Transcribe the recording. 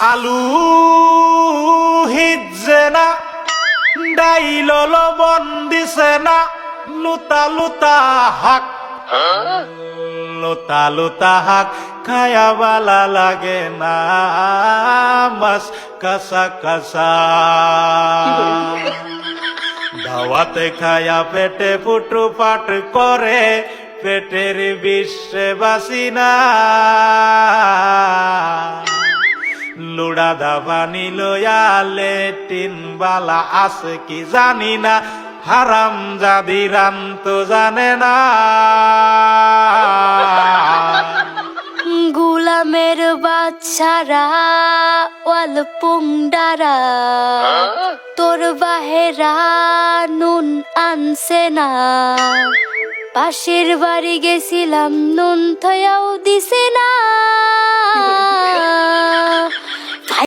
আলু হিজে না ডাইল লবণ দিছে না লুতা লুতা হাক লুতা লুতা হাক খায়া বালা লাগে না মাছ কাঁচা কাঁচা দাওয়াতে খায়া পেটে ফুটু পাট করে পেটের বিশ্বে বাসি না লুড়া দাবা নিলয়া লেটিন বালা আছে কি জানি না হারাম জাদি রান তো জানে না গুলামের বাচ্চারা ওয়াল পুংডারা তোর বাহেরা নুন আনছে না পাশের বাড়ি গেছিলাম নুন থয়াও দিছে না